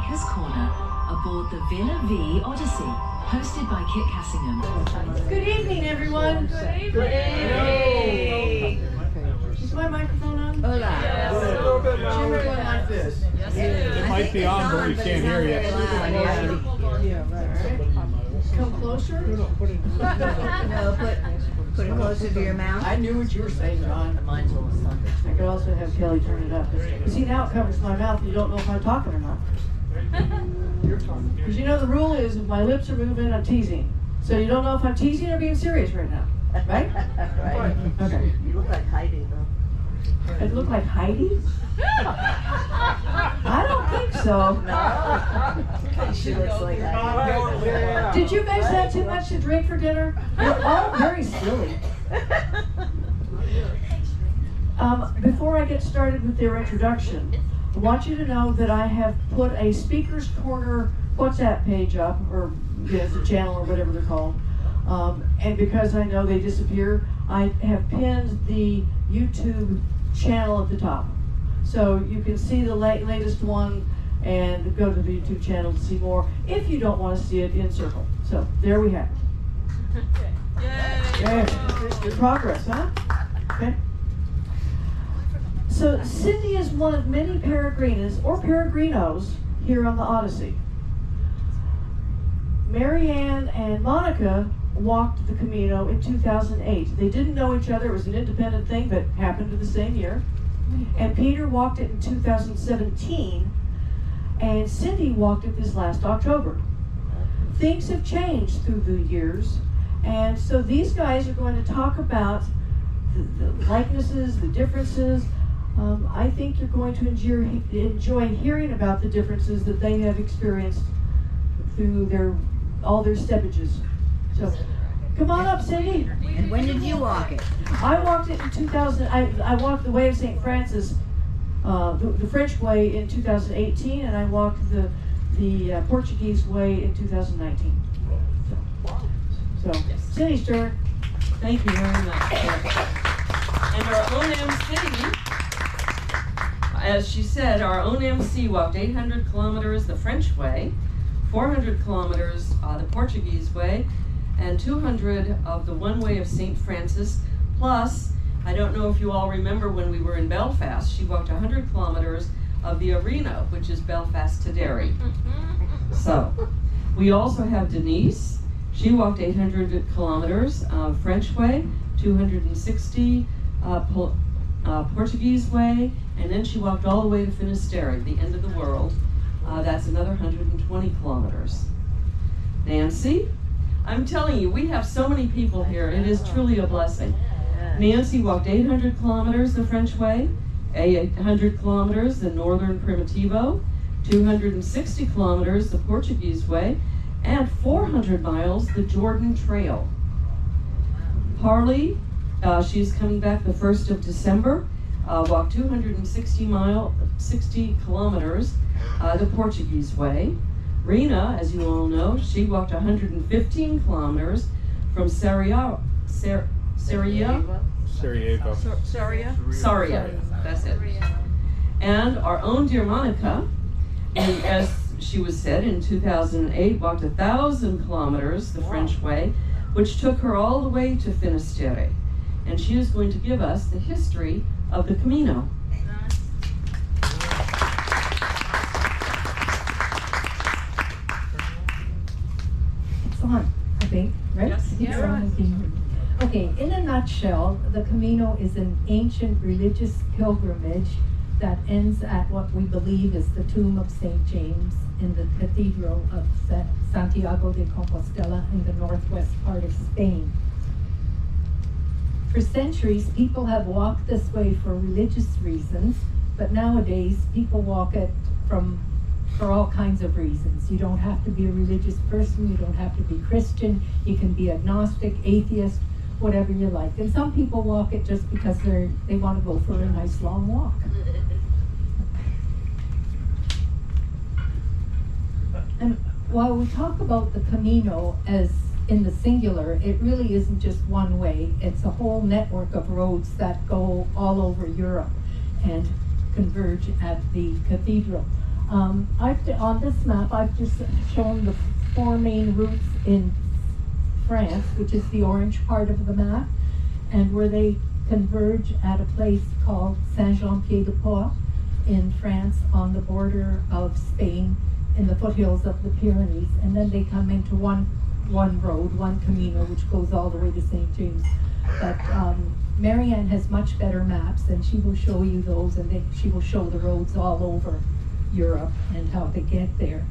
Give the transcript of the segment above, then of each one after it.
Maker's Corner aboard the Villa Vie Odyssey, hosted by Kit Cassingham. Good evening, everyone. Good evening. Hey. Is my microphone on? Hola. Yes. Should we go like this? Yes, It might be on, but we can't hear you. Yeah, right. Come closer. No, put it closer to your mouth. I knew what you were saying, Ron. I could also have Kelly turn it up. See, now it covers my mouth and you don't know if I'm talking or not. Because you know the rule is if my lips are moving, I'm teasing. So you don't know if I'm teasing or being serious right now. Right? Right. Okay. You look like Heidi, though. I look like Heidi? I don't think so. No. She looks like Heidi. Did you guys have too much to drink for dinner? You're all very silly. Before I get started with their introduction, I want you to know that I have put a Speaker's Corner WhatsApp page up, or it's a channel or whatever they're called. And because I know they disappear, I have pinned the YouTube channel at the top. So you can see the latest one and go to the YouTube channel to see more if you don't want to see it in circle. So there we have it. Yay! Good progress, huh? Okay. So Cyndy is one of many peregrinas or peregrinos here on the Odyssey. Marianne and Monica walked the Camino in 2008. They didn't know each other. It was an independent thing, but happened to the same year. And Peter walked it in 2017, and Cyndy walked it this last October. Things have changed through the years, and so these guys are going to talk about the likenesses, the differences. I think you're going to enjoy hearing about the differences that they have experienced through all their steppages. So, come on up, Cyndy. And when did you walk it? I walked it in 2000. I walked the Way of St. Francis, the French Way in 2018, and I walked the Portuguese Way in 2019. So Cyndy's turn. Thank you very much. And our own MC, as she said, our own MC walked 800 kilometers the French Way, 400 kilometers the Portuguese Way, and 200 of the One Way of St. Francis, plus, I don't know if you all remember when we were in Belfast, she walked 100 kilometers of the Arena, which is Belfast to Derry. So, we also have Denise. She walked 800 kilometers French Way, 260 Portuguese Way, and then she walked all the way to Finisterre, the end of the world. That's another 120 kilometers. Nancy? I'm telling you, we have so many people here. It is truly a blessing. Nancy walked 800 kilometers the French Way, 800 kilometers the Northern Primitivo, 260 kilometers the Portuguese Way, and 400 miles the Jordan Trail. Harley, she's coming back the 1st of December, walked 260 kilometers the Portuguese Way. Rena, as you all know, she walked 115 kilometers from Sarajevo, that's it. And our own dear Monica, and as she was said, in 2008, walked 1,000 kilometers the French Way, which took her all the way to Finisterre. And she is going to give us the history of the Camino. It's on, I think, right? Yes, It's on. Okay, in a nutshell, the Camino is an ancient religious pilgrimage that ends at what we believe is the tomb of St. James in the Cathedral of Santiago de Compostela in the northwest part of Spain. For centuries, people have walked this way for religious reasons, but nowadays people walk it for all kinds of reasons. You don't have to be a religious person, you don't have to be Christian, you can be agnostic, atheist, whatever you like. And some people walk it just because they want to go for a nice long walk. And while we talk about the Camino as in the singular, it really isn't just one way. It's a whole network of roads that go all over Europe and converge at the cathedral. On this map, I've just shown the 4 main routes in France, which is the orange part of the map, and where they converge at a place called Saint-Jean-Pied-de-Port in France on the border of Spain in the foothills of the Pyrenees, and then they come into one road, one Camino, which goes all the way to St. James. But Marianne has much better maps, and she will show you those, and she will show the roads all over Europe and how to get there.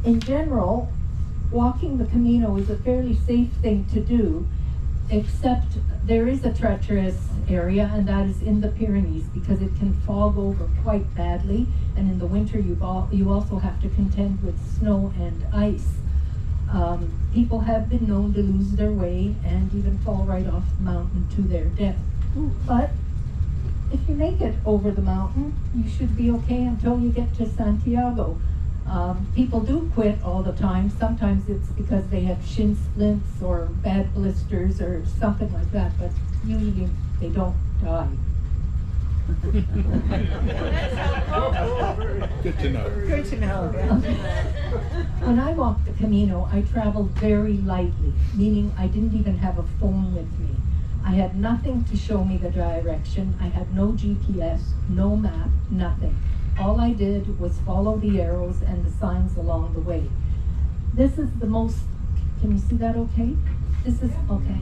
In general, walking the Camino is a fairly safe thing to do, except there is a treacherous area, and that is in the Pyrenees, because it can fog over quite badly, and in the winter you also have to contend with snow and ice. People have been known to lose their way and even fall right off the mountain to their death. But if you make it over the mountain, you should be okay until you get to Santiago. People do quit all the time. Sometimes it's because they have shin splints or bad blisters or something like that, but usually they don't die. Good to know. Good to know. When I walked the Camino, I traveled very lightly, meaning I didn't even have a phone with me. I had nothing to show me the direction. I had no GPS, no map, nothing. All I did was follow the arrows and the signs along the way. This is the most, can you see that okay? This is, okay.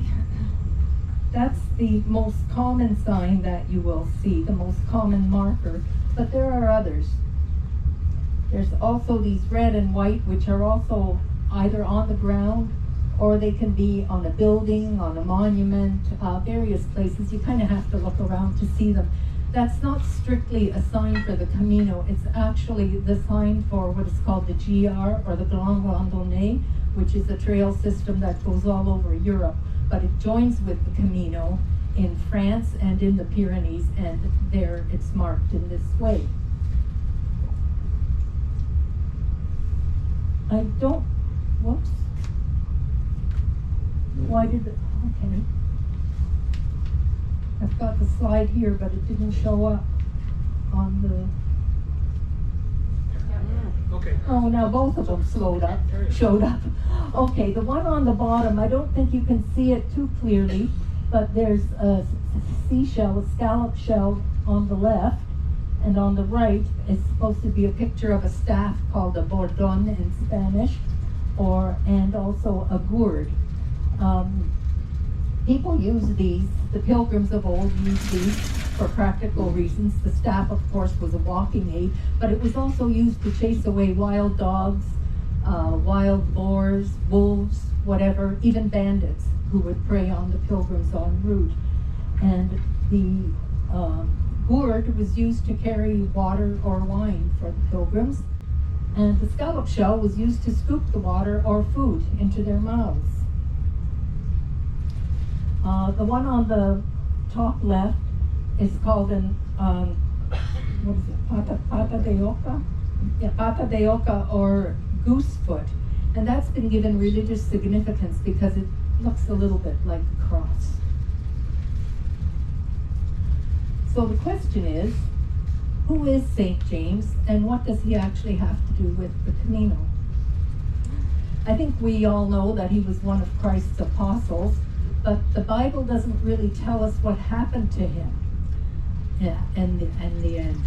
That's the most common sign that you will see, the most common marker, but there are others. There's also these red and white, which are also either on the ground or they can be on a building, on a monument, various places. You kind of have to look around to see them. That's not strictly a sign for the Camino. It's actually the sign for what is called the GR, or the Grand Randonnée, which is a trail system that goes all over Europe. But it joins with the Camino in France and in the Pyrenees, and there it's marked in this way. I don't, whoops. Why did it, okay. I've got the slide here, but it didn't show up on the, Okay. oh, now both of them showed up. Okay, the one on the bottom, I don't think you can see it too clearly, but there's a seashell, a scallop shell on the left, and on the right is supposed to be a picture of a staff called a bordon in Spanish, and also a gourd. People use these, the pilgrims of old used these for practical reasons. The staff, of course, was a walking aid, but it was also used to chase away wild dogs, wild boars, wolves, whatever, even bandits who would prey on the pilgrims en route. And the gourd was used to carry water or wine for the pilgrims, and the scallop shell was used to scoop the water or food into their mouths. The one on the top left is called an, what is it, pata de oca? Yeah, pata de oca, or goose foot. And that's been given religious significance because it looks a little bit like a cross. So the question is, who is St. James and what does he actually have to do with the Camino? I think we all know that he was one of Christ's apostles, but the Bible doesn't really tell us what happened to him in the end.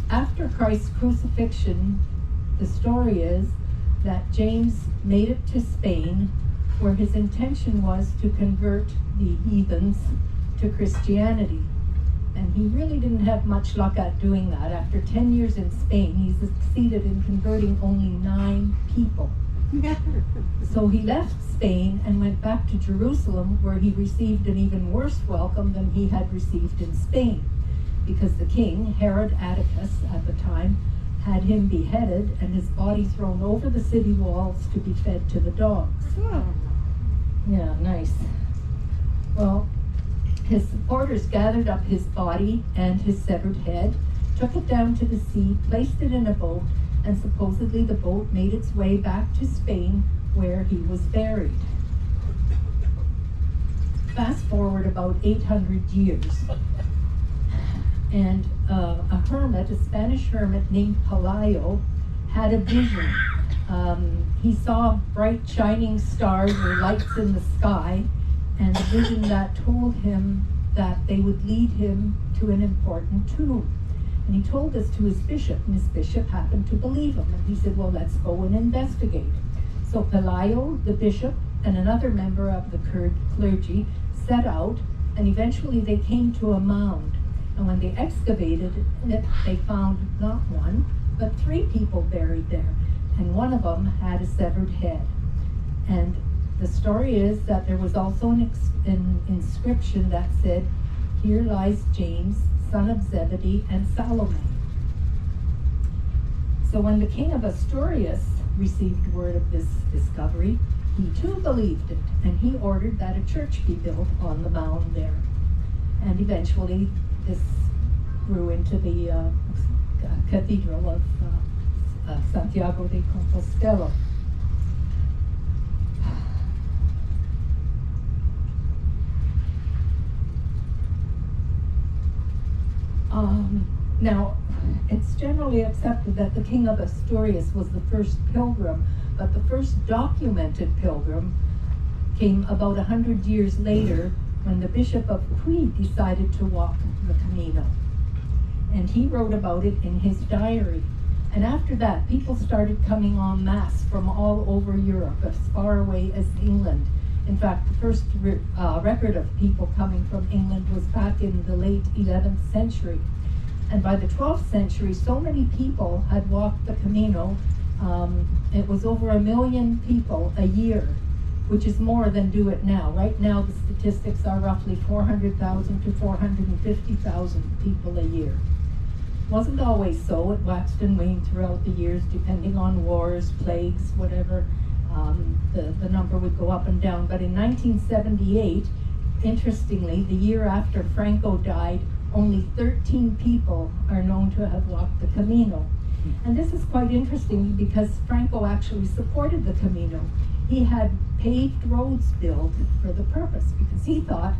After Christ's crucifixion, the story is that James made it to Spain, where his intention was to convert the heathens to Christianity. And he really didn't have much luck at doing that. After 10 years in Spain, he succeeded in converting only 9 people. So he left Spain and went back to Jerusalem, where he received an even worse welcome than he had received in Spain, because the king, Herod Atticus at the time, had him beheaded and his body thrown over the city walls to be fed to the dogs. Yeah, nice. Well, his supporters gathered up his body and his severed head, took it down to the sea, placed it in a boat, and supposedly the boat made its way back to Spain, where he was buried. Fast forward about 800 years, And a hermit, a Spanish hermit named Pelayo, had a vision. He saw bright shining stars or lights in the sky, and a vision that told him that they would lead him to an important tomb. And he told this to his bishop, and his bishop happened to believe him. And he said, well, let's go and investigate. So Pelayo, the bishop, and another member of the clergy set out, and eventually they came to a mound. And when they excavated it, they found not one, but 3 people buried there. And one of them had a severed head. And the story is that there was also an inscription that said, "Here lies James, son of Zebedee, and Salome." So when the king of Asturias received word of this discovery, he too believed it, and he ordered that a church be built on the mound there. And eventually this grew into the cathedral of Santiago de Compostela. Now, it's generally accepted that the king of Asturias was the first pilgrim, but the first documented pilgrim came about 100 years later when the Bishop of Puy decided to walk the Camino. And he wrote about it in his diary. And after that, people started coming en masse from all over Europe, as far away as England. In fact, the first record of people coming from England was back in the late 11th century. And by the 12th century, so many people had walked the Camino. It was over 1 million people a year, which is more than do it now. Right now, the statistics are roughly 400,000 to 450,000 people a year. Wasn't always so. It waxed and waned throughout the years, depending on wars, plagues, whatever. The number would go up and down. But in 1978, interestingly, the year after Franco died, only 13 people are known to have walked the Camino. And this is quite interesting because Franco actually supported the Camino. He had paved roads built for the purpose because he thought,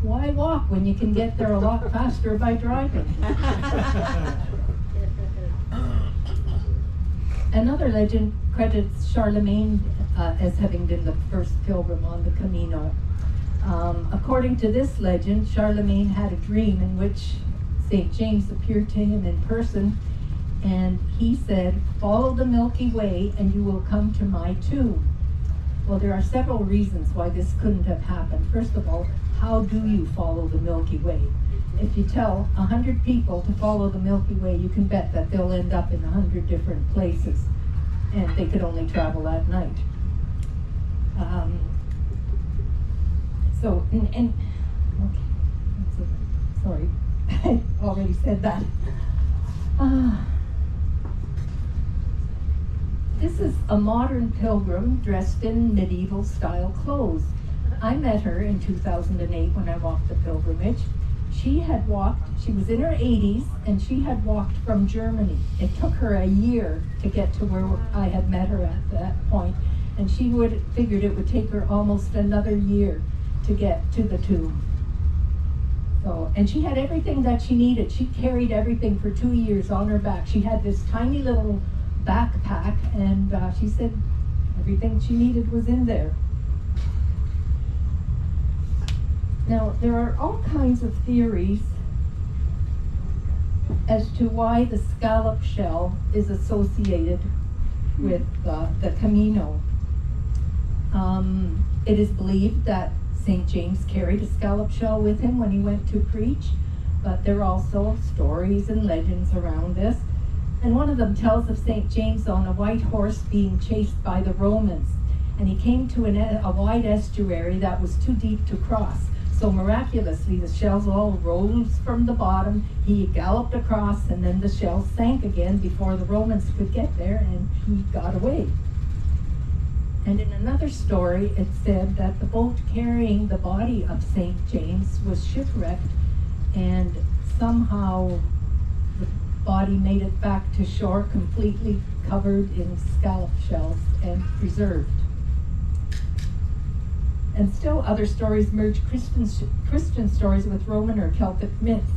why walk when you can get there a lot faster by driving? Another legend credits Charlemagne as having been the first pilgrim on the Camino. According to this legend, Charlemagne had a dream in which St. James appeared to him in person, and he said, "Follow the Milky Way and you will come to my tomb." Well, there are several reasons why this couldn't have happened. First of all, how do you follow the Milky Way? If you tell 100 people to follow the Milky Way, you can bet that they'll end up in 100 different places, and they could only travel at night. Okay, sorry, I already said that. This is a modern pilgrim dressed in medieval style clothes. I met her in 2008 when I walked the pilgrimage. She was in her 80s, and she had walked from Germany. It took her a year to get to where I had met her at that point, and she figured it would take her almost another year to get to the tomb. So, and she had everything that she needed. She carried everything for 2 years on her back. She had this tiny little backpack, and she said everything she needed was in there. Now, there are all kinds of theories as to why the scallop shell is associated with the Camino. It is believed that St. James carried a scallop shell with him when he went to preach, but there are also stories and legends around this. And one of them tells of St. James on a white horse being chased by the Romans. And he came to a wide estuary that was too deep to cross. So miraculously, the shells all rose from the bottom. He galloped across, and then the shells sank again before the Romans could get there, and he got away. And in another story, it said that the boat carrying the body of St. James was shipwrecked, and somehow the body made it back to shore completely covered in scallop shells and preserved. And still other stories merge Christian stories with Roman or Celtic myths.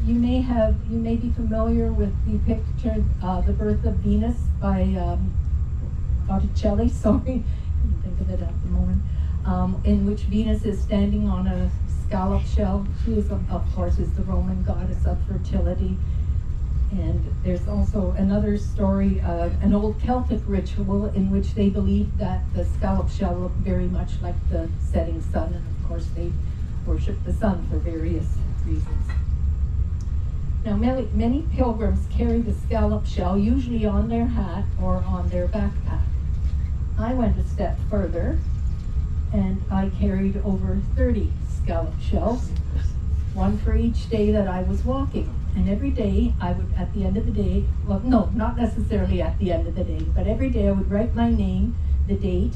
You may be familiar with the picture, The Birth of Venus by Botticelli, sorry, couldn't think of it at the moment, in which Venus is standing on a scallop shell. She is, of course, is the Roman goddess of fertility. And there's also another story, an old Celtic ritual in which they believed that the scallop shell looked very much like the setting sun, and of course they worship the sun for various reasons. Now, many pilgrims carry the scallop shell usually on their hat or on their backpack. I went a step further, and I carried over 30 scallop shells, one for each day that I was walking. And every day I would, at the end of the day, well, no, not necessarily at the end of the day, but every day I would write my name, the date,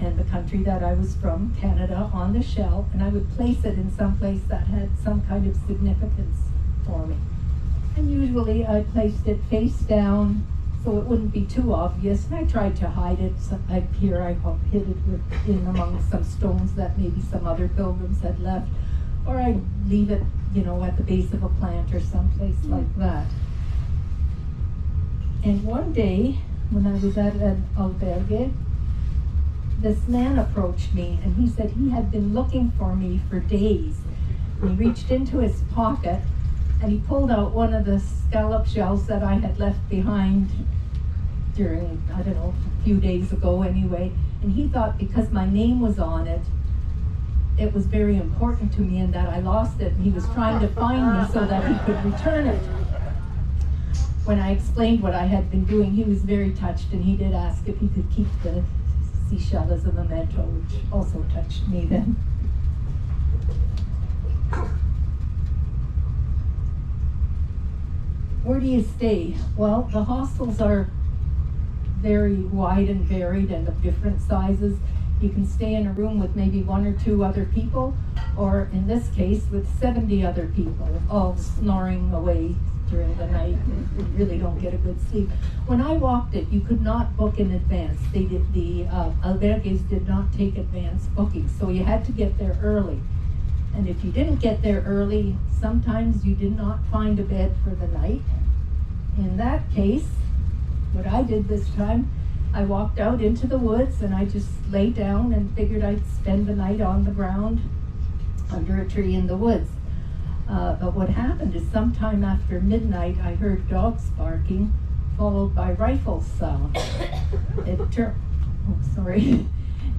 and the country that I was from, Canada, on the shell, and I would place it in some place that had some kind of significance for me. And usually I placed it face down so it wouldn't be too obvious, and I tried to hide it. So I hid it in among some stones that maybe some other pilgrims had left, or I'd leave it, at the base of a plant or someplace like that. And one day, when I was at an albergue, this man approached me, and he said he had been looking for me for days. And he reached into his pocket, and he pulled out one of the scallop shells that I had left behind during, I don't know, a few days ago anyway. And he thought because my name was on it, it was very important to me and that I lost it, and he was trying to find me so that he could return it. When I explained what I had been doing, he was very touched, and he did ask if he could keep the seashell as a memento, which also touched me then. Where do you stay? Well, the hostels are very wide and varied and of different sizes. You can stay in a room with maybe 1 or 2 other people, or in this case with 70 other people, all snoring away during the night, and you really don't get a good sleep. When I walked it, you could not book in advance. The albergues did not take advance bookings, so you had to get there early. And if you didn't get there early, sometimes you did not find a bed for the night. In that case, what I did this time, I walked out into the woods and I just lay down and figured I'd spend the night on the ground under a tree in the woods. But what happened is sometime after midnight I heard dogs barking, followed by rifle sound.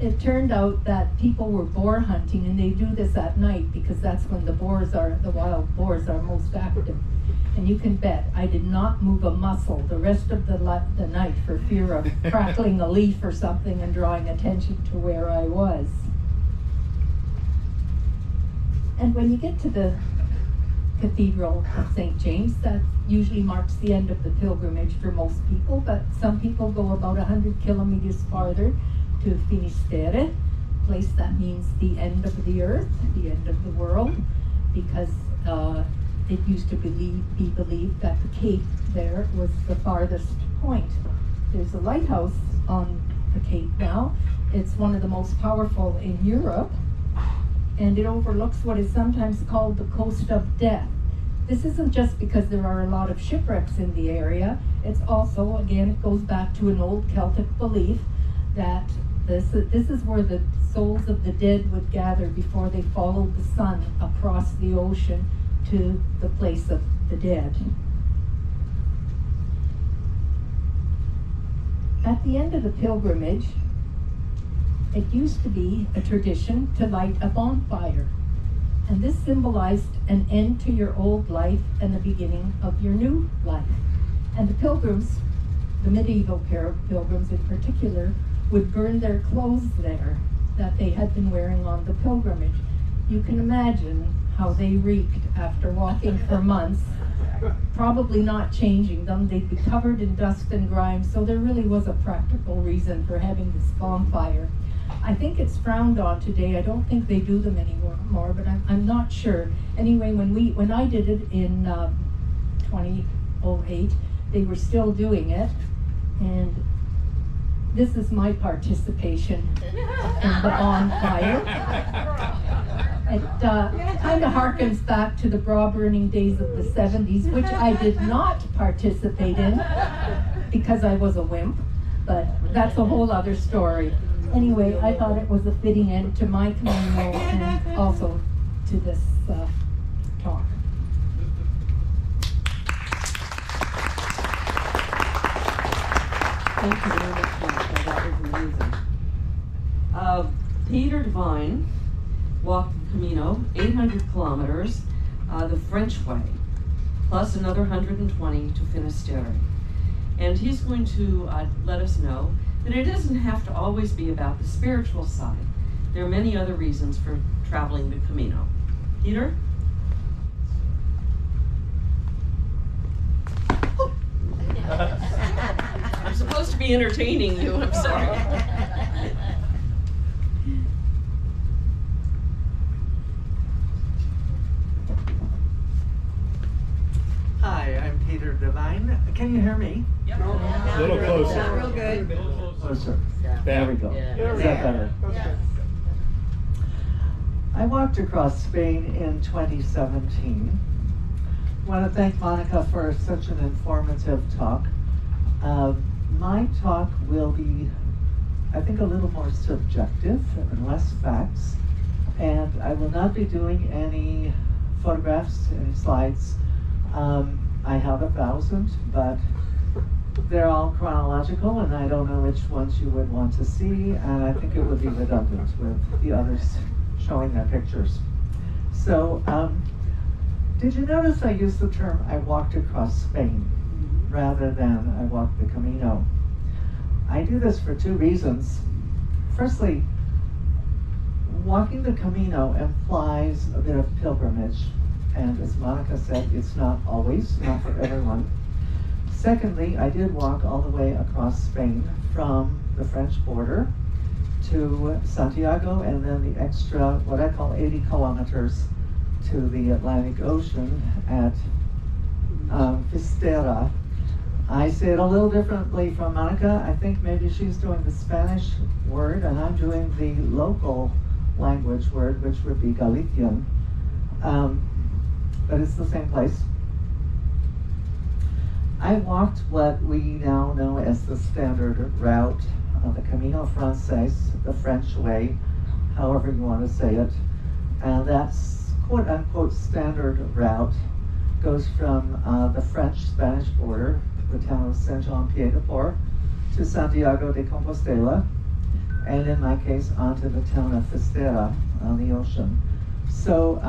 It turned out that people were boar hunting, and they do this at night because that's when the wild boars are most active. And you can bet I did not move a muscle the rest of the night for fear of crackling a leaf or something and drawing attention to where I was. And when you get to the Cathedral of St. James, that usually marks the end of the pilgrimage for most people, but some people go about 100 kilometers farther to Finisterre, a place that means the end of the earth, the end of the world, because it used to be believed that the cape there was the farthest point. There's a lighthouse on the cape now. It's one of the most powerful in Europe, and it overlooks what is sometimes called the coast of death. This isn't just because there are a lot of shipwrecks in the area. It's also, again, it goes back to an old Celtic belief that this is where the souls of the dead would gather before they followed the sun across the ocean to the place of the dead. At the end of the pilgrimage, it used to be a tradition to light a bonfire, and this symbolized an end to your old life and the beginning of your new life. And the pilgrims, the medieval pilgrims in particular, would burn their clothes there that they had been wearing on the pilgrimage. You can imagine how they reeked after walking for months, probably not changing them. They'd be covered in dust and grime, so there really was a practical reason for having this bonfire. I think it's frowned on today. I don't think they do them anymore, but I'm not sure. Anyway, when I did it in 2008, they were still doing it, and this is my participation in the bonfire. It kind of harkens back to the bra burning days of the 70s, which I did not participate in because I was a wimp, but that's a whole other story. Anyway, I thought it was a fitting end to my Camino and also to this talk. Thank you very much, Monica. That was amazing. Peter Devine walked the Camino, 800 kilometers, the French way, plus another 120 to Finisterre. And he's going to let us know that it doesn't have to always be about the spiritual side. There are many other reasons for traveling the Camino. Peter? I'm supposed to be entertaining you, I'm sorry. Hi, I'm Peter Devine. Can you hear me? A little closer. Real good. Closer. There There we go. Is that better? I walked across Spain in 2017. I want to thank Monica for such an informative talk. My talk will be, I think, a little more subjective and less facts. And I will not be doing any photographs, any slides. I have 1,000, but they're all chronological, and I don't know which ones you would want to see, and I think it would be redundant with the others showing their pictures. So, did you notice I used the term I walked across Spain rather than I walked the Camino? I do this for two reasons. Firstly, walking the Camino implies a bit of pilgrimage. And as Monica said, it's not always, not for everyone. Secondly, I did walk all the way across Spain from the French border to Santiago, and then the extra, what I call 80 kilometers to the Atlantic Ocean at Finisterre. I say it a little differently from Monica. I think maybe she's doing the Spanish word, and I'm doing the local language word, which would be Galician. But it's the same place. I walked what we now know as the standard route of the Camino Frances, the French way, however you want to say it. And that's quote-unquote standard route goes from the French-Spanish border, the town of Saint-Jean-Pied-de-Port, to Santiago de Compostela, and in my case, onto the town of Finisterre on the ocean. So,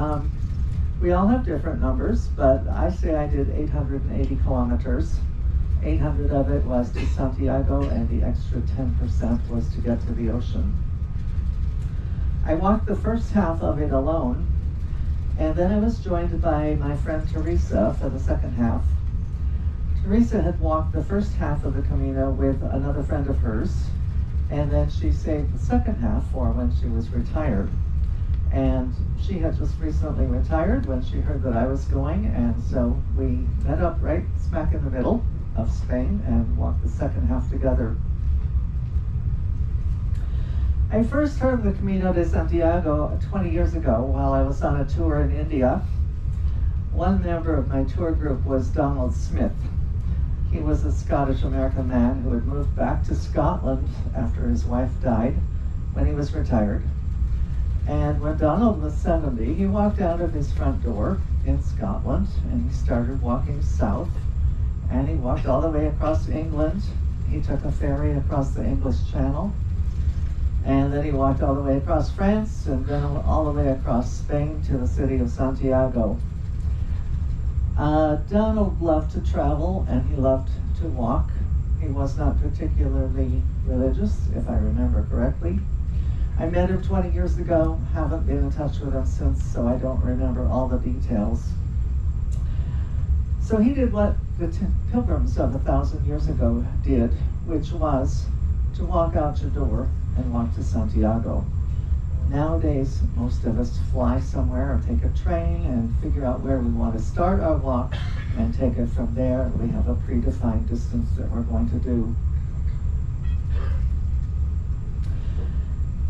we all have different numbers, but I say I did 880 kilometers. 800 of it was to Santiago, and the extra 10% was to get to the ocean. I walked the first half of it alone, and then I was joined by my friend Teresa for the second half. Teresa had walked the first half of the Camino with another friend of hers, and then she saved the second half for when she was retired. And she had just recently retired when she heard that I was going, and so we met up right smack in the middle of Spain and walked the second half together. I first heard of the Camino de Santiago 20 years ago while I was on a tour in India. One member of my tour group was Donald Smith. He was a Scottish-American man who had moved back to Scotland after his wife died when he was retired. And when Donald was 70, he walked out of his front door in Scotland and he started walking south. And he walked all the way across England. He took a ferry across the English Channel. And then he walked all the way across France and then all the way across Spain to the city of Santiago. Donald loved to travel and he loved to walk. He was not particularly religious, if I remember correctly. I met him 20 years ago, haven't been in touch with him since, so I don't remember all the details. So he did what the pilgrims of 1,000 years ago did, which was to walk out your door and walk to Santiago. Nowadays, most of us fly somewhere or take a train and figure out where we want to start our walk and take it from there. We have a predefined distance that we're going to do.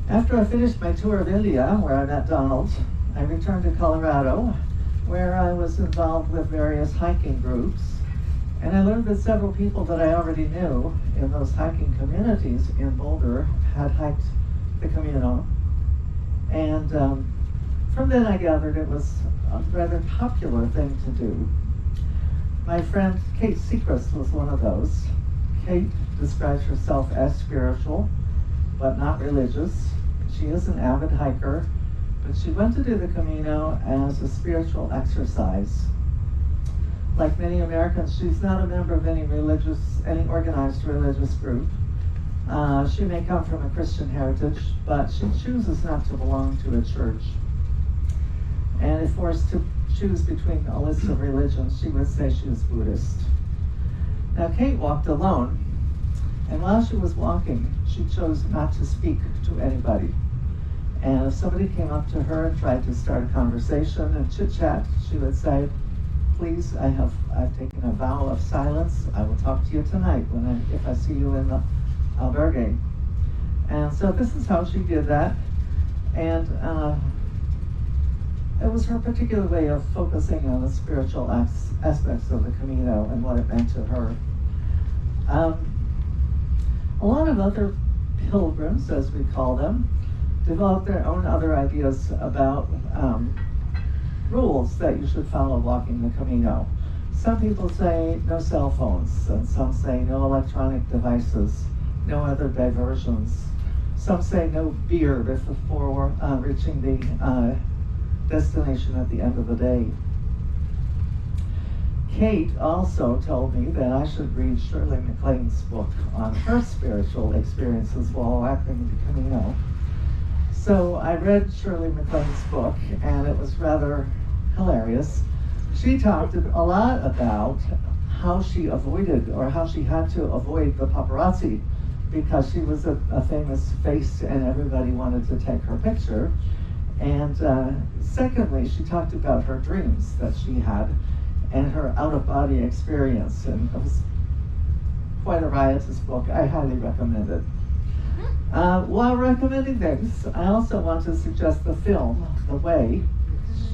After I finished my tour of India, where I met Donald, I returned to Colorado, where I was involved with various hiking groups. And I learned that several people that I already knew in those hiking communities in Boulder had hiked the Camino. And from then I gathered it was a rather popular thing to do. My friend Kate Sechrist was one of those. Kate describes herself as spiritual, but not religious. She is an avid hiker, but she went to do the Camino as a spiritual exercise. Like many Americans, she's not a member of any organized religious group. She may come from a Christian heritage, but she chooses not to belong to a church. And if forced to choose between a list of religions, she would say she was Buddhist. Now, Kate walked alone, and while she was walking, she chose not to speak to anybody. And if somebody came up to her and tried to start a conversation and chit-chat, she would say, "Please, I've taken a vow of silence. I will talk to you tonight if I see you in the albergue." And so this is how she did that. And it was her particular way of focusing on the spiritual aspects of the Camino and what it meant to her. A lot of other pilgrims, as we call them, developed their own other ideas about rules that you should follow walking the Camino. Some people say no cell phones, and some say no electronic devices, no other diversions. Some say no beer before reaching the destination at the end of the day. Kate also told me that I should read Shirley MacLaine's book on her spiritual experiences while walking the Camino. So I read Shirley MacLaine's book, and it was rather hilarious. She talked a lot about how she avoided, or how she had to avoid the paparazzi, because she was a famous face and everybody wanted to take her picture. And secondly, she talked about her dreams that she had and her out-of-body experience. And it was quite a riotous book. I highly recommend it. While recommending things, I also want to suggest the film, The Way.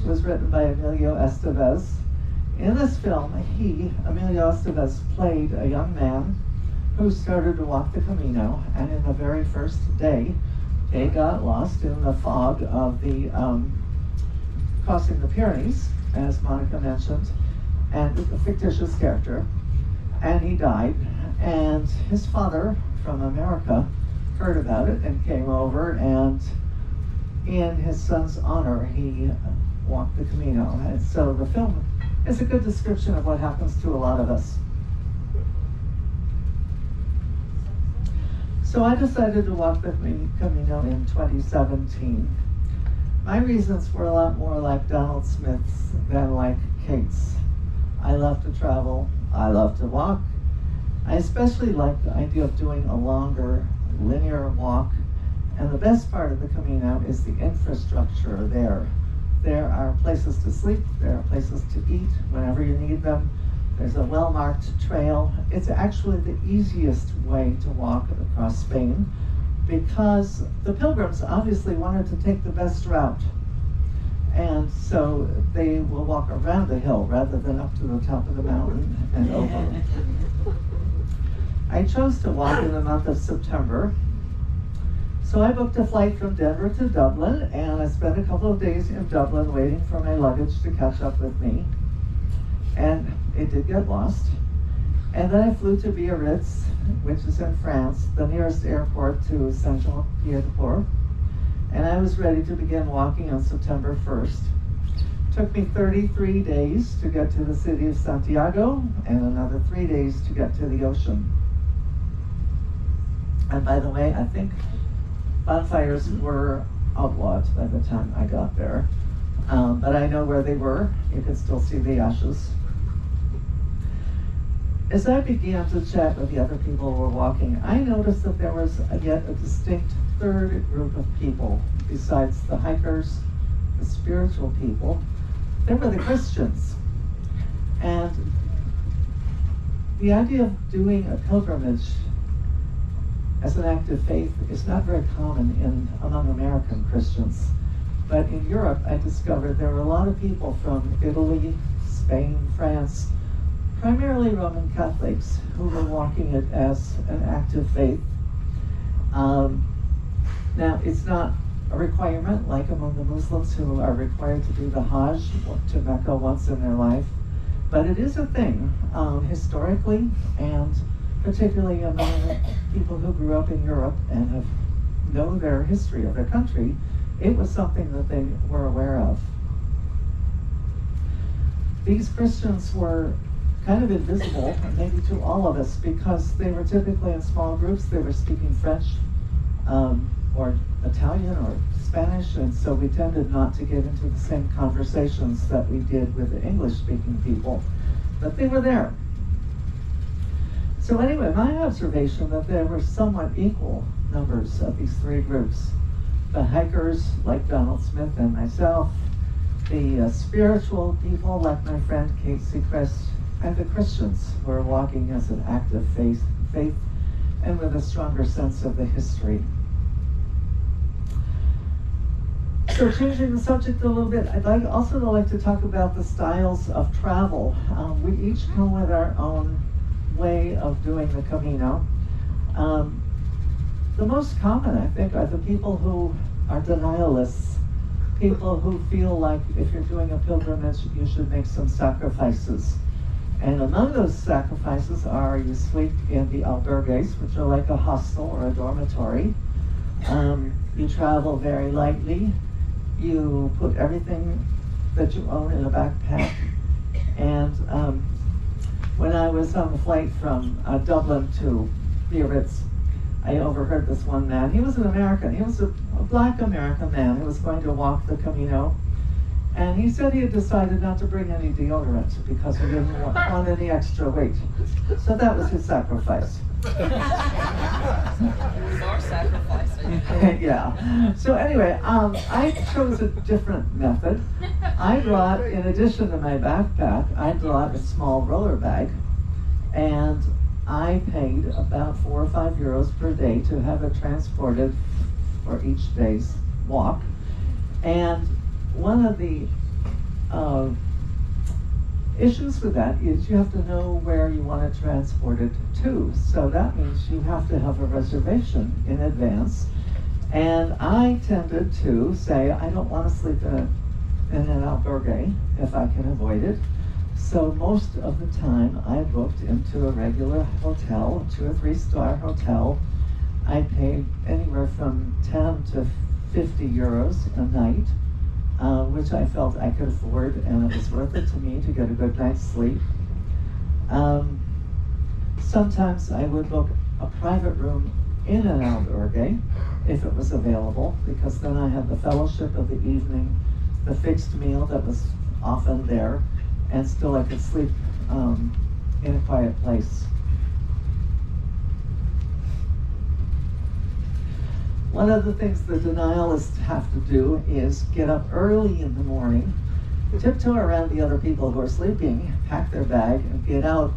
It was written by Emilio Estevez. In this film, Emilio Estevez, played a young man who started to walk the Camino, and in the very first day, they got lost in the fog of the crossing the Pyrenees, as Monica mentioned, and a fictitious character, and he died. And his father from America heard about it and came over, and in his son's honor, he walked the Camino. And so the film is a good description of what happens to a lot of us. So I decided to walk the Camino in 2017. My reasons were a lot more like Donald Smith's than like Kate's. I love to travel, I love to walk. I especially like the idea of doing a longer linear walk, and the best part of the Camino is the infrastructure there. There are places to sleep, there are places to eat whenever you need them. There's a well-marked trail. It's actually the easiest way to walk across Spain because the pilgrims obviously wanted to take the best route. And so they will walk around the hill rather than up to the top of the mountain and over. I chose to walk in the month of September. So I booked a flight from Denver to Dublin, and I spent a couple of days in Dublin waiting for my luggage to catch up with me. And it did get lost. And then I flew to Biarritz, which is in France, the nearest airport to Saint-Jean-Pied-de-Port. And I was ready to begin walking on September 1st. It took me 33 days to get to the city of Santiago, and another 3 days to get to the ocean. And by the way, I think bonfires were outlawed by the time I got there. But I know where they were. You can still see the ashes. As I began to chat with the other people who were walking, I noticed that there was yet a distinct third group of people besides the hikers, the spiritual people. There were the Christians. And the idea of doing a pilgrimage as an act of faith is not very common among American Christians. But in Europe, I discovered there were a lot of people from Italy, Spain, France, primarily Roman Catholics, who were walking it as an act of faith. Now, it's not a requirement like among the Muslims who are required to do the Hajj to Mecca once in their life, but it is a thing historically, and particularly among people who grew up in Europe and know their history of their country. It was something that they were aware of. These Christians were kind of invisible, maybe to all of us, because they were typically in small groups. They were speaking French or Italian or Spanish, and so we tended not to get into the same conversations that we did with the English-speaking people, but they were there. So anyway, my observation that there were somewhat equal numbers of these three groups. The hikers, like Donald Smith and myself, the spiritual people, like my friend Kate Seacrest, and the Christians who are walking as an act of faith, and with a stronger sense of the history. So changing the subject a little bit, I'd also like to talk about the styles of travel. We each come with our own way of doing the Camino. The most common, I think, are the people who are denialists, people who feel like if you're doing a pilgrimage, you should make some sacrifices. And among those sacrifices are you sleep in the albergues, which are like a hostel or a dormitory. You travel very lightly. You put everything that you own in a backpack. And when I was on the flight from Dublin to Biarritz, I overheard this one man. He was an American. He was a black American man who was going to walk the Camino. And he said he had decided not to bring any deodorant because he didn't want any extra weight. So that was his sacrifice. More sacrificing. Yeah. So anyway, I chose a different method. I brought, in addition to my backpack, I brought a small roller bag, and I paid about €4 or €5 per day to have it transported for each day's walk. And one of the issues with that is you have to know where you want to transport it to. So that means you have to have a reservation in advance. And I tended to say, I don't want to sleep in an albergue if I can avoid it. So most of the time I booked into a regular hotel, 2 or 3 star hotel. I paid anywhere from 10 to 50 euros a night, which I felt I could afford, and it was worth it to me to get a good night's sleep. Sometimes I would book a private room in an albergue if it was available, because then I had the fellowship of the evening, the fixed meal that was often there, and still I could sleep in a quiet place. One of the things the denialists have to do is get up early in the morning, tiptoe around the other people who are sleeping, pack their bag, and get out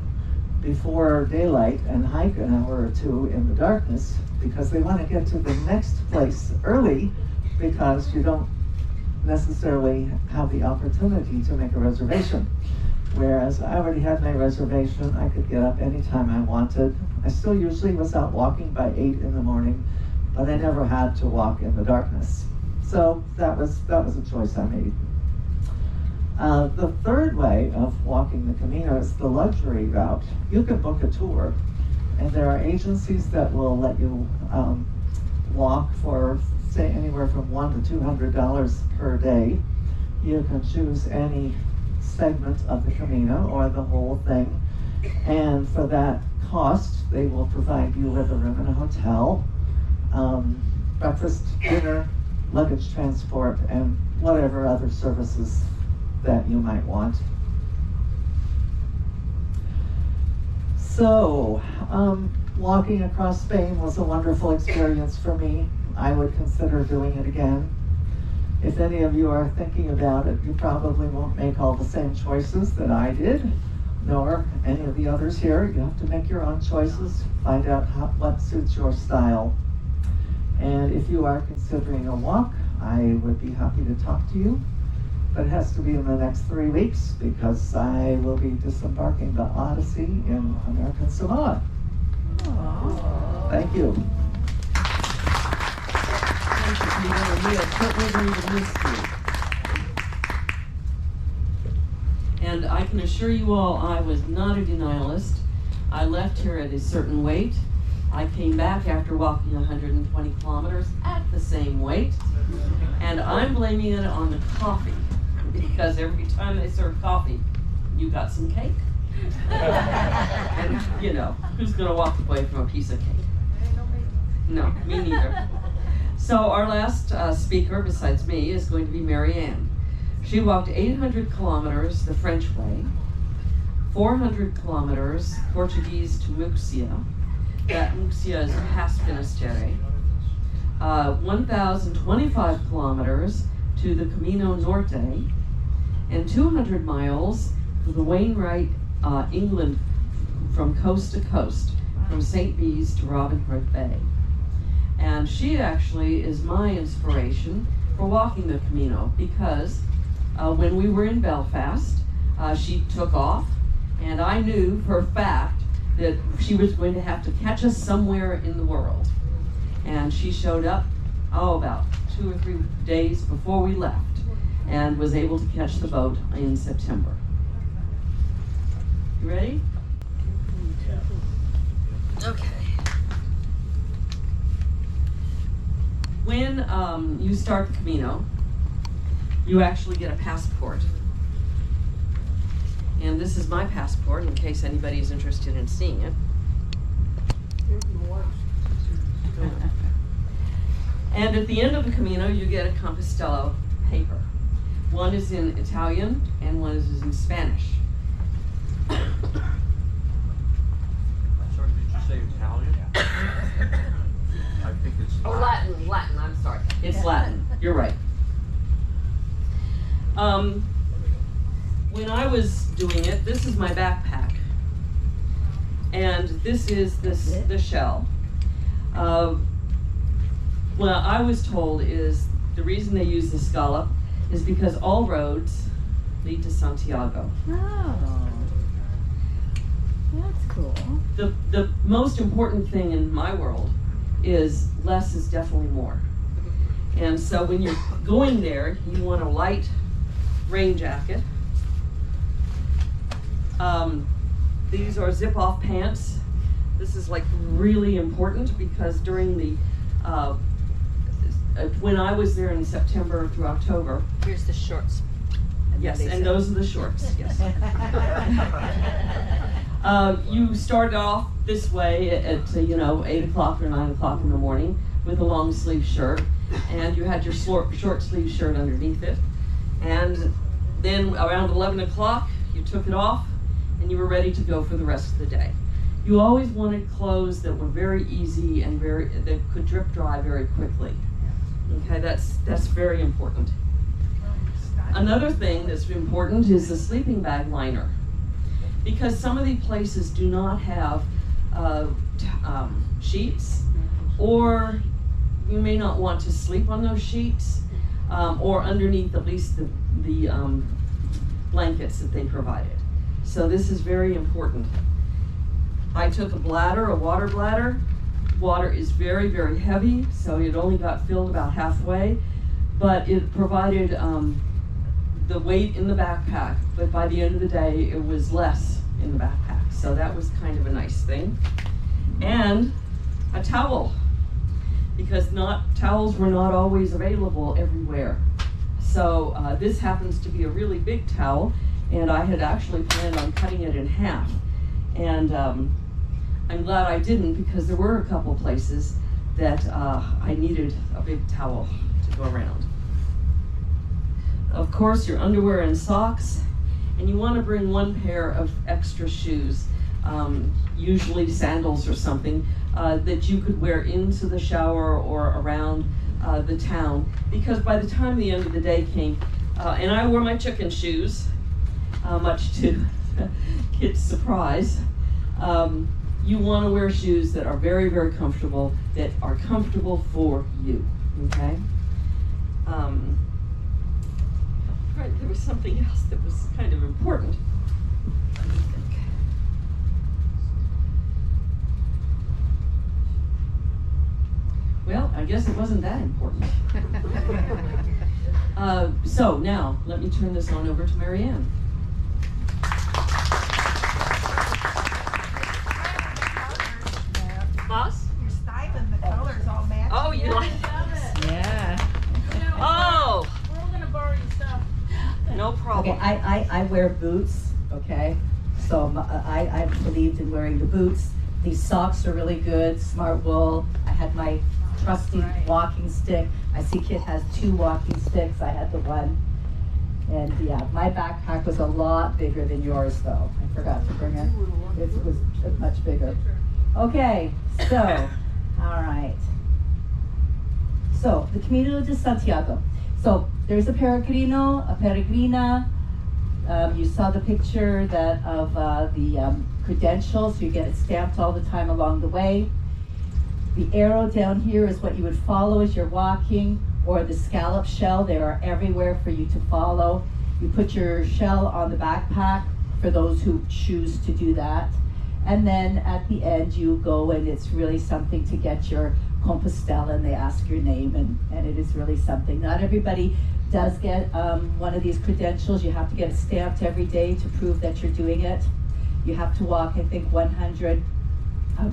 before daylight and hike an hour or 2 in the darkness, because they want to get to the next place early, because you don't necessarily have the opportunity to make a reservation. Whereas I already had my reservation, I could get up anytime I wanted. I still usually was out walking by 8 in the morning, but I never had to walk in the darkness. So that was a choice I made. The third way of walking the Camino is the luxury route. You can book a tour, and there are agencies that will let you walk for, say, anywhere from $100 to $200 per day. You can choose any segment of the Camino or the whole thing, and for that cost, they will provide you with a room in a hotel, breakfast, dinner, luggage transport, and whatever other services that you might want. So, walking across Spain was a wonderful experience for me. I would consider doing it again. If any of you are thinking about it, you probably won't make all the same choices that I did, nor any of the others here. You have to make your own choices, find out what suits your style. And if you are considering a walk, I would be happy to talk to you, but it has to be in the next 3 weeks because I will be disembarking the Odyssey in American Samoa. Thank you. Thank you, Peter, and we are certainly going to miss you. And I can assure you all, I was not a denialist. I left here at a certain weight. I came back after walking 120 kilometers at the same weight. And I'm blaming it on the coffee, because every time they serve coffee, you got some cake. And, you know, who's going to walk away from a piece of cake? No, me neither. So our last speaker, besides me, is going to be Mary Ann. She walked 800 kilometers the French way, 400 kilometers Portuguese to Muxia. That Muxia is past Finisterre. 1,025 kilometers to the Camino Norte, and 200 miles to the Wainwright, England, from coast to coast, from St. Bees to Robin Hood Bay. And she actually is my inspiration for walking the Camino, because when we were in Belfast, she took off, and I knew for a fact that she was going to have to catch us somewhere in the world. And she showed up, about 2 or 3 days before we left, and was able to catch the boat in September. You ready? Okay. When you start the Camino, you actually get a passport. And this is my passport, in case anybody is interested in seeing it. And at the end of the Camino, you get a Compostela paper. One is in Italian, and one is in Spanish. Sorry, did you say Italian? I think it's Latin, I'm sorry. It's Latin, you're right. When I was doing it, this is my backpack. And this is the shell. What I was told is the reason they use the scallop is because all roads lead to Santiago. Oh, that's cool. The most important thing in my world is less is definitely more. And so when you're going there, you want a light rain jacket. These are zip-off pants. This is like really important because during the when I was there in September through October. Here's the shorts. Yes, and those are the shorts. Yes. You start off this way at 8 o'clock or 9 o'clock in the morning with a long sleeve shirt, and you had your short sleeve shirt underneath it, and then around 11 o'clock you took it off and you were ready to go for the rest of the day. You always wanted clothes that were very easy and that could drip dry very quickly. Okay, that's very important. Another thing that's important is the sleeping bag liner, because some of these places do not have sheets, or you may not want to sleep on those sheets, or underneath at least the blankets that they provided. So this is very important. I took a water bladder. Water is very, very heavy, so it only got filled about halfway, but it provided the weight in the backpack, but by the end of the day, it was less in the backpack. So that was kind of a nice thing. And a towel, because towels were not always available everywhere. So this happens to be a really big towel, and I had actually planned on cutting it in half. And I'm glad I didn't, because there were a couple places that I needed a big towel to go around. Of course, your underwear and socks, and you want to bring one pair of extra shoes, usually sandals or something, that you could wear into the shower or around the town, because by the time the end of the day came, and I wore my chicken shoes, much to kids' surprise, you want to wear shoes that are very, very comfortable, that are comfortable for you, okay? Right, there was something else that was kind of important. Let me think. Well, I guess it wasn't that important. So now, let me turn this on over to Marianne. Boss? You're styling the colors all matching. Oh, you like Yeah. Oh, We're all gonna borrow your stuff. no problem. Okay, I wear boots, okay? So I believed in wearing the boots. These socks are really good, smart wool. I had my trusty walking stick. I see Kit has 2 walking sticks. I had the one. And yeah, my backpack was a lot bigger than yours though. I forgot to bring it. It was much bigger. Okay, so, all right. So, the Camino de Santiago. So, there's a peregrino, a peregrina. You saw the picture of the credentials. You get it stamped all the time along the way. The arrow down here is what you would follow as you're walking, or the scallop shell. They are everywhere for you to follow. You put your shell on the backpack for those who choose to do that. And then at the end you go, and it's really something to get your Compostela, and they ask your name, and it is really something. Not everybody does get one of these credentials. You have to get it stamped every day to prove that you're doing it. You have to walk, I think, 100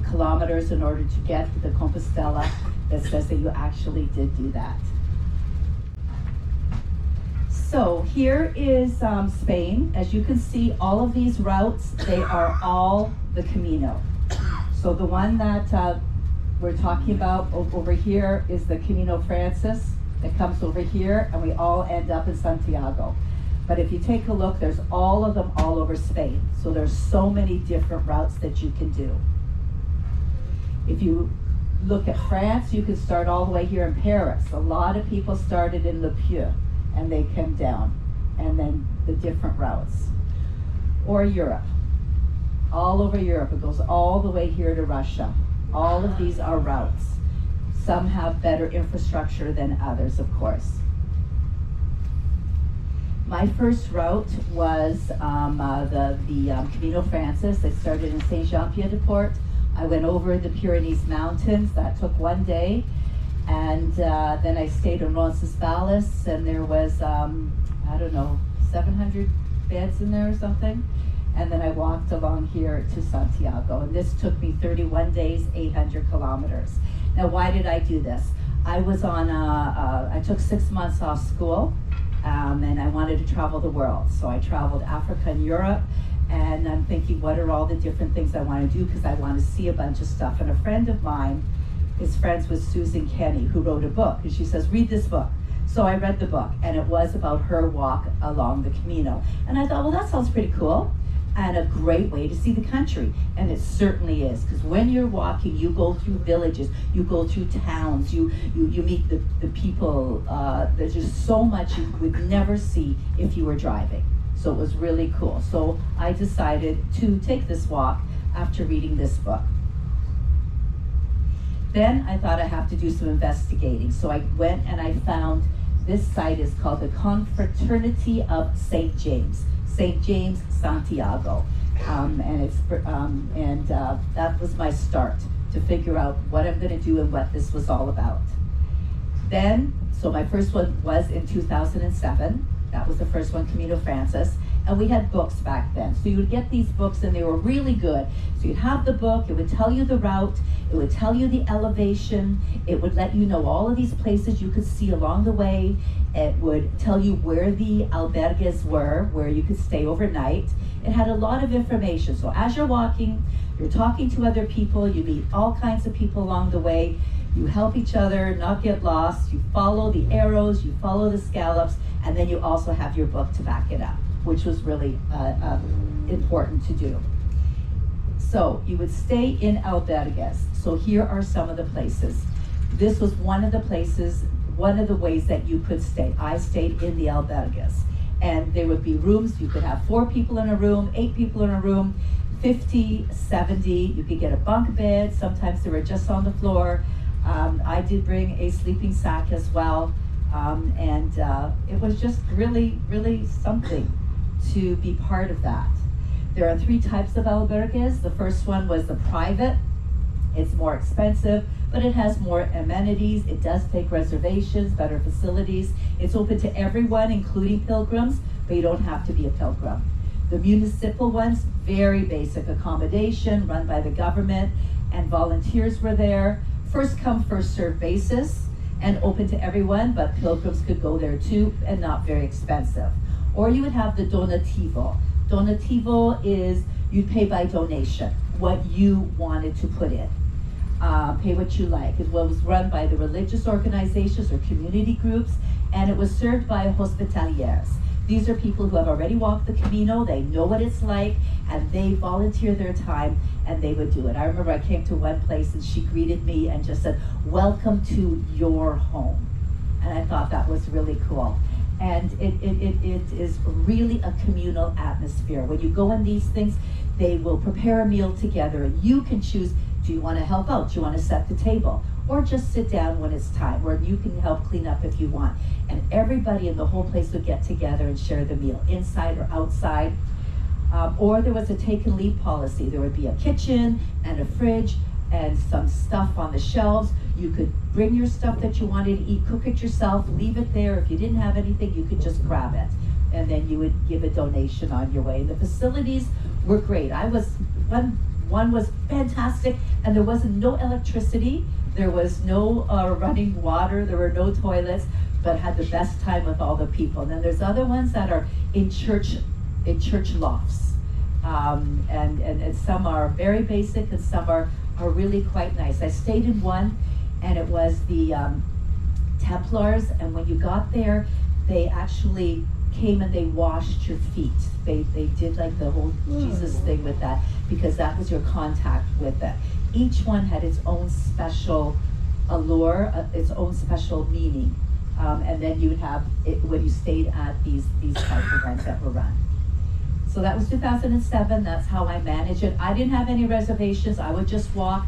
kilometers in order to get the Compostela that says that you actually did do that. So here is Spain. As you can see, all of these routes, they are all the Camino. So the one that we're talking about over here is the Camino Francis that comes over here, and we all end up in Santiago. But if you take a look, there's all of them all over Spain. So there's so many different routes that you can do. If you look at France, you can start all the way here in Paris. A lot of people started in Le Pieux, and they came down, and then the different routes. Or Europe. All over Europe, it goes all the way here to Russia. All of these are routes. Some have better infrastructure than others, of course. My first route was the Camino Francis. I started in Saint-Jean-Pied-de-Port. I went over the Pyrenees Mountains. That took 1 day. And then I stayed in Roncesvalles, and there was, I don't know, 700 beds in there or something. And then I walked along here to Santiago. And this took me 31 days, 800 kilometers. Now, why did I do this? I was on, I took 6 months off school, and I wanted to travel the world. So I traveled Africa and Europe, and I'm thinking, what are all the different things I want to do? Because I want to see a bunch of stuff. And a friend of mine is friends with Susan Kenny, who wrote a book, and she says, read this book. So I read the book, and it was about her walk along the Camino. And I thought, well, that sounds pretty cool, and a great way to see the country. And it certainly is, because when you're walking, you go through villages, you go through towns, you meet the people. There's just so much you would never see if you were driving. So it was really cool. So I decided to take this walk after reading this book. Then I thought I have to do some investigating. So I went and I found this site is called the Confraternity of St. James. St. James, Santiago. That was my start to figure out what I'm gonna do and what this was all about. Then, so my first one was in 2007. That was the first one, Camino Francis. And we had books back then. So you would get these books and they were really good. So you'd have the book, it would tell you the route, it would tell you the elevation, it would let you know all of these places you could see along the way. It would tell you where the albergues were, where you could stay overnight. It had a lot of information. So as you're walking, you're talking to other people, you meet all kinds of people along the way, you help each other not get lost, you follow the arrows, you follow the scallops, and then you also have your book to back it up, which was really important to do. So you would stay in albergues. So here are some of the places. This was one of the places, one of the ways that you could stay. I stayed in the albergues. And there would be rooms, you could have 4 people in a room, 8 people in a room, 50, 70, you could get a bunk bed, sometimes they were just on the floor. I did bring a sleeping sack as well. It was just really, really something to be part of that. There are 3 types of albergues. The first one was the private. It's more expensive, but it has more amenities. It does take reservations, better facilities. It's open to everyone, including pilgrims, but you don't have to be a pilgrim. The municipal ones, very basic accommodation run by the government, and volunteers were there. First come, first served basis, and open to everyone, but pilgrims could go there too, and not very expensive. Or you would have the donativo. Donativo is you'd pay by donation, what you wanted to put in. Pay what you like. It was run by the religious organizations or community groups, and it was served by hospitaliers. These are people who have already walked the Camino, they know what it's like, and they volunteer their time, and they would do it. I remember I came to one place and she greeted me and just said, "Welcome to your home." And I thought that was really cool. And it is really a communal atmosphere. When you go in these things, they will prepare a meal together, and you can choose, do you want to help out? Do you want to set the table? Or just sit down when it's time, or you can help clean up if you want. And everybody in the whole place would get together and share the meal, inside or outside. Or there was a take and leave policy. There would be a kitchen and a fridge and some stuff on the shelves. You could bring your stuff that you wanted to eat, cook it yourself, leave it there. If you didn't have anything, you could just grab it. And then you would give a donation on your way. The facilities were great. One was fantastic, and there wasn't no electricity. There was no running water. There were no toilets, but had the best time with all the people. And then there's other ones that are in church lofts. And some are very basic, and some are really quite nice. I stayed in one, and it was the Templars, and when you got there, they actually came and they washed your feet. They did like the whole Jesus thing with that, because that was your contact with it. Each one had its own special allure, its own special meaning. And then you would have it when you stayed at these type of events that were run. So that was 2007, that's how I managed it. I didn't have any reservations, I would just walk.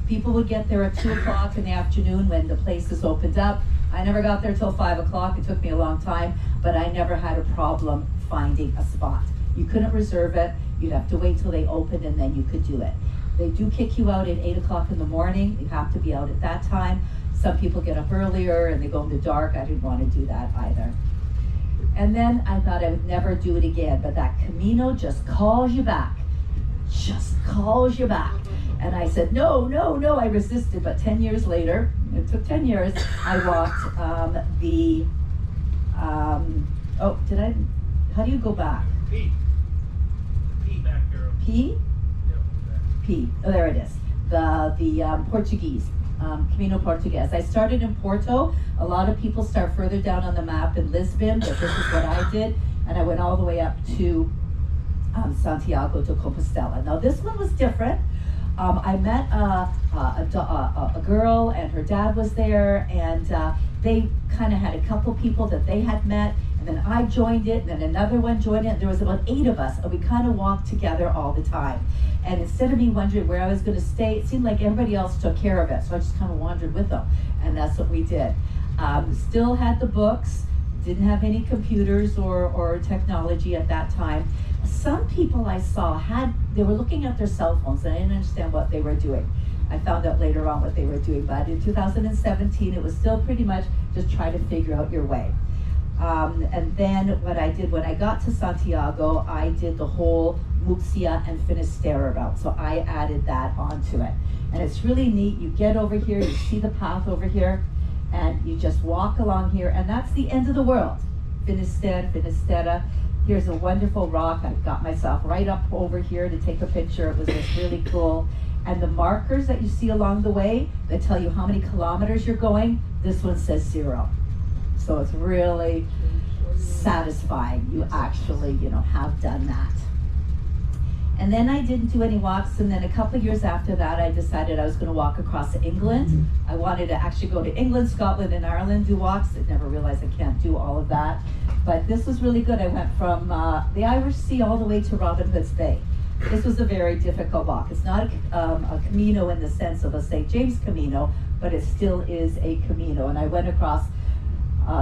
People would get there at 2 o'clock in the afternoon when the places opened up. I never got there till 5 o'clock, it took me a long time, but I never had a problem finding a spot. You couldn't reserve it, you'd have to wait till they opened and then you could do it. They do kick you out at 8 o'clock in the morning, you have to be out at that time. Some people get up earlier and they go in the dark, I didn't want to do that either. And then I thought I would never do it again, but that Camino just calls you back. Just calls you back. And I said, no, I resisted, but 10 years later, it took 10 years, I walked how do you go back? P back arrow. P? Yep, back. P, oh there it is. The Portuguese, Camino Portugues. I started in Porto. A lot of people start further down on the map in Lisbon, but this is what I did. And I went all the way up to Santiago de Compostela. Now this one was different. I met a girl and her dad was there, and they kind of had a couple people that they had met, and then I joined it, and then another one joined it. There was about 8 of us, and we kind of walked together all the time. And instead of me wondering where I was going to stay, it seemed like everybody else took care of it, so I just kind of wandered with them, and that's what we did. Still had the books, didn't have any computers or technology at that time. Some people I saw they were looking at their cell phones, and I didn't understand what they were doing. I found out later on what they were doing, but in 2017, it was still pretty much just try to figure out your way. And then what I did when I got to Santiago, I did the whole Murcia and Finisterre route, so I added that onto it. And it's really neat. You get over here, you see the path over here, and you just walk along here, and that's the end of the world. Finisterre. Here's a wonderful rock. I got myself right up over here to take a picture. It was just really cool. And the markers that you see along the way that tell you how many kilometers you're going, this one says 0. So it's really satisfying. You actually, have done that. And then I didn't do any walks, and then a couple of years after that, I decided I was going to walk across England. I wanted to actually go to England, Scotland, and Ireland, do walks. I never realized I can't do all of that. But this was really good. I went from the Irish Sea all the way to Robin Hood's Bay. This was a very difficult walk. It's not a Camino in the sense of a St. James Camino, but it still is a Camino. And I went across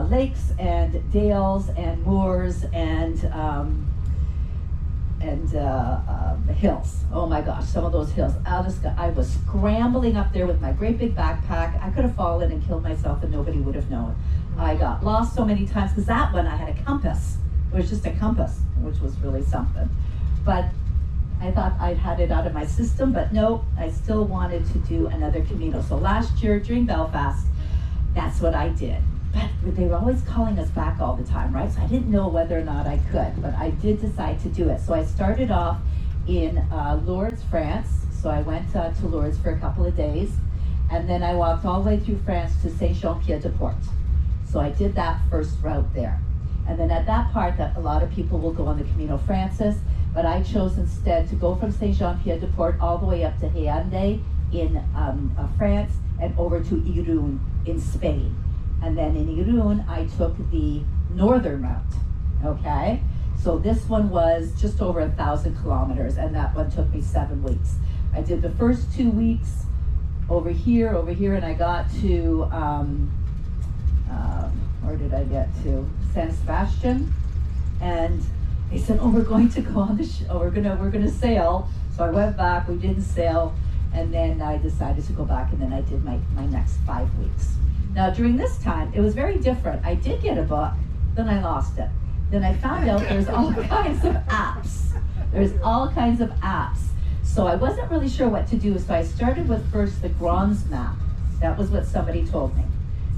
lakes and dales and moors and hills. Oh my gosh, some of those hills. I was scrambling up there with my great big backpack. I could have fallen and killed myself and nobody would have known. I got lost so many times because that one I had a compass. It was just a compass, which was really something. But I thought I'd had it out of my system, but no, I still wanted to do another Camino. So last year during Belfast, that's what I did. But they were always calling us back all the time, right? So I didn't know whether or not I could, but I did decide to do it. So I started off in Lourdes, France. So I went to Lourdes for a couple of days, and then I walked all the way through France to Saint-Jean-Pied-de-Port. So I did that first route there. And then at that part, that a lot of people will go on the Camino Francis, but I chose instead to go from Saint-Jean-Pied-de-Port all the way up to Hendaye in France and over to Irún in Spain. And then in Irún, I took the northern route, okay? So this one was just over 1,000 kilometers, and that one took me 7 weeks. I did the first 2 weeks over here, and I got to, where did I get to? San Sebastian, and they said, oh, we're going to go on the, we're gonna sail. So I went back, we didn't sail, and then I decided to go back, and then I did my next 5 weeks. Now during this time, it was very different. I did get a book, then I lost it. Then I found out there's all kinds of apps. There's all kinds of apps. So I wasn't really sure what to do, so I started with first the Grons map. That was what somebody told me.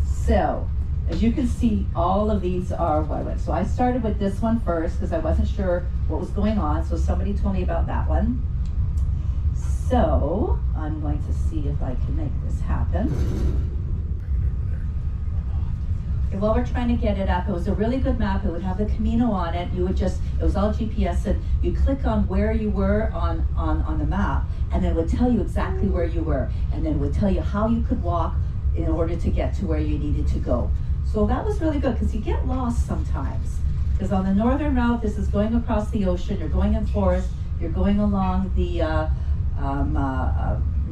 So, as you can see, all of these are what I went. So I started with this one first because I wasn't sure what was going on, so somebody told me about that one. So, I'm going to see if I can make this happen. Okay, while we're trying to get it up, it was a really good map. It would have the Camino on it. You would just, it was all GPS, and you click on where you were on the map, and then it would tell you exactly where you were, and then it would tell you how you could walk in order to get to where you needed to go. So that was really good because you get lost sometimes. Because on the northern route, this is going across the ocean, you're going in forest, you're going along the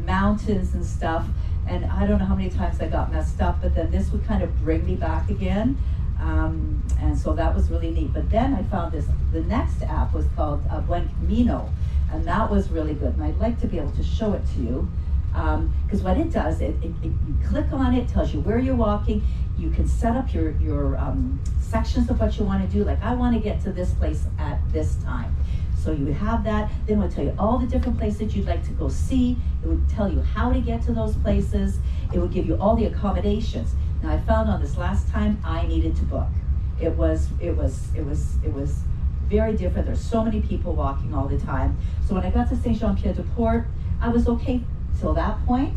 mountains and stuff, and I don't know how many times I got messed up, but then this would kind of bring me back again, and so that was really neat. But then I found this, the next app was called Buen Camino, and that was really good, and I'd like to be able to show it to you, because what it does, you click on it, tells you where you're walking, you can set up your sections of what you want to do, like I want to get to this place at this time. So you would have that, then it would tell you all the different places you'd like to go see. It would tell you how to get to those places. It would give you all the accommodations. Now I found on this last time I needed to book. It was very different. There's so many people walking all the time. So when I got to Saint-Jean-Pied-de-Port, I was okay till that point.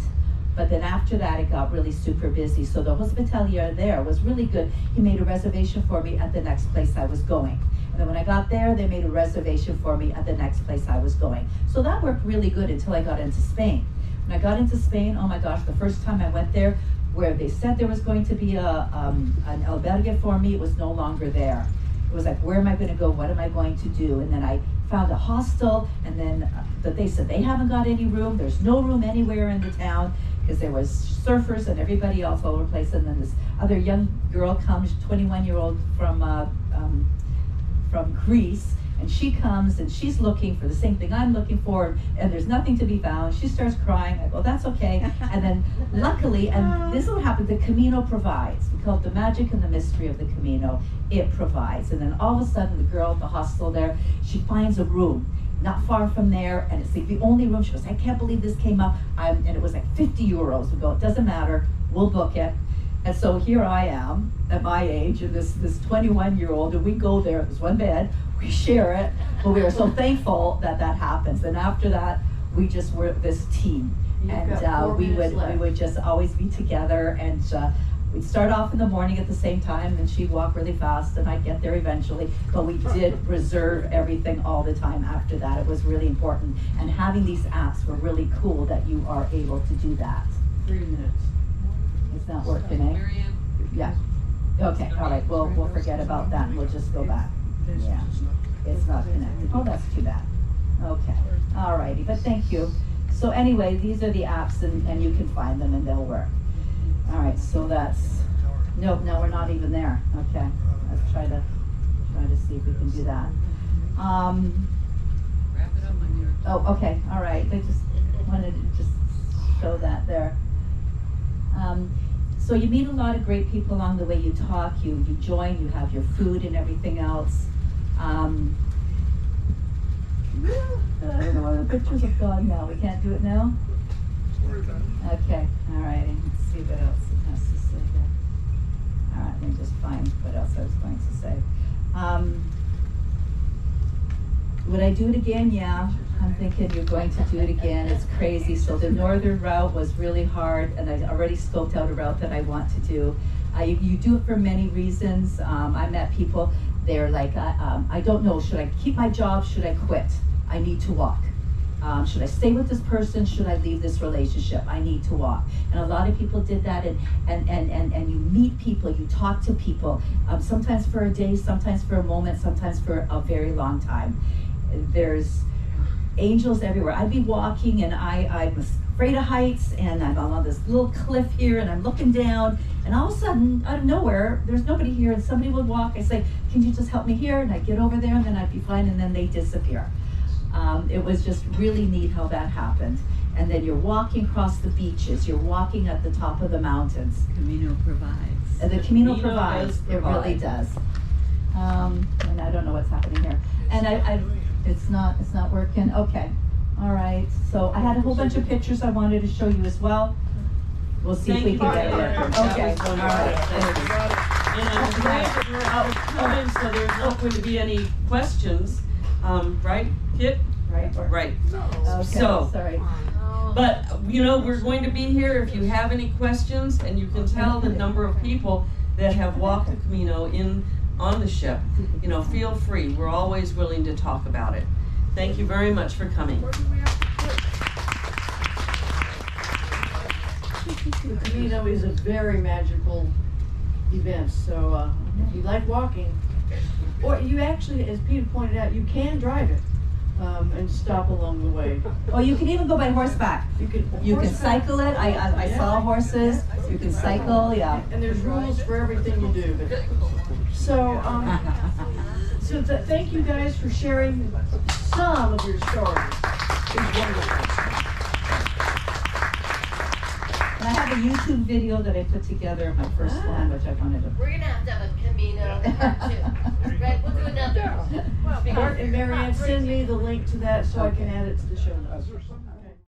But then after that, it got really super busy. So the hospitalier there was really good. He made a reservation for me at the next place I was going. And then when I got there, they made a reservation for me at the next place I was going. So that worked really good until I got into Spain. When I got into Spain, oh my gosh, the first time I went there, where they said there was going to be an albergue for me, it was no longer there. It was like, where am I going to go? What am I going to do? And then I found a hostel, and then they said they haven't got any room. There's no room anywhere in the town, because there was surfers and everybody else all over the place. And then this other young girl comes, 21-year-old from Greece, and she comes and she's looking for the same thing I'm looking for, and there's nothing to be found. She starts crying. I go, that's okay. And then luckily, and this is what happened, the Camino provides. We call it the magic and the mystery of the Camino. It provides. And then all of a sudden, the girl at the hostel there, she finds a room not far from there, and it's the only room. She goes, I can't believe this came up, and it was like 50 euros. We go, it doesn't matter, we'll book it. And so here I am at my age, and this 21-year-old, and we go there, there's one bed, we share it, but we are so thankful that that happens. And after that, we just were this team, and we would just always be together, and we'd start off in the morning at the same time, and she'd walk really fast, and I'd get there eventually. But we did reserve everything all the time after that. It was really important. And having these apps were really cool that you are able to do that. 3 minutes. It's not working, eh? Yeah. Okay, all right, we'll forget about that, and we'll just go back. Yeah, it's not connected. Oh, that's too bad. Okay, all righty, but thank you. So anyway, these are the apps, and you can find them, and they'll work. All right, so that's Nope, no, we're not even there. Okay, let's try to see if we can do that. Wrap it up, my dear. Oh, okay, all right. I just wanted to just show that there. So you meet a lot of great people along the way. You talk, you join, you have your food and everything else. I don't know where the pictures have gone now. We can't do it now? Okay, all right. Let's see what else it has to say there. All right, let me just find what else I was going to say. Would I do it again? Yeah, I'm thinking you're going to do it again. It's crazy. So the northern route was really hard, and I already scoped out a route that I want to do. You do it for many reasons. I met people, they're like, I don't know, should I keep my job? Should I quit? I need to walk. Should I stay with this person? Should I leave this relationship? I need to walk. And a lot of people did that, and you meet people, you talk to people, sometimes for a day, sometimes for a moment, sometimes for a very long time. There's angels everywhere. I'd be walking and I'm afraid of heights, and I'm on this little cliff here, and I'm looking down, and all of a sudden, out of nowhere, there's nobody here, and somebody would walk. I say, can you just help me here? And I'd get over there, and then I'd be fine, and then they disappear. It was just really neat how that happened. And then you're walking across the beaches, you're walking at the top of the mountains. Camino provides. And the Camino Camino provides, does it really provide. does. And I don't know what's happening here. And it's not working. Okay, all right. So I had a whole bunch of pictures I wanted to show you as well. We'll see if we can get there. Okay, all right. And I'm glad that we're out of time, so there's not going to be any questions. Right, Kit? Right. Right. Okay, So, sorry. but, you know, we're going to be here if you have any questions, and you can tell the number of people that have walked the Camino on the ship. You know, feel free. We're always willing to talk about it. Thank you very much for coming. The Camino is a very magical event, so if you like walking, or you actually, as Peter pointed out, you can drive it and stop along the way. Oh, you can even go by horseback. You can cycle it. I saw horses. You can cycle, yeah. And there's rules for everything you do. But, so, thank you guys for sharing some of your stories. It's wonderful. And I have a YouTube video that I put together, my first one, which I wanted to. We're gonna have to have a Camino part 2. Right? We'll do another. Art and Marianne, send me the link to that so I can add it to the show notes.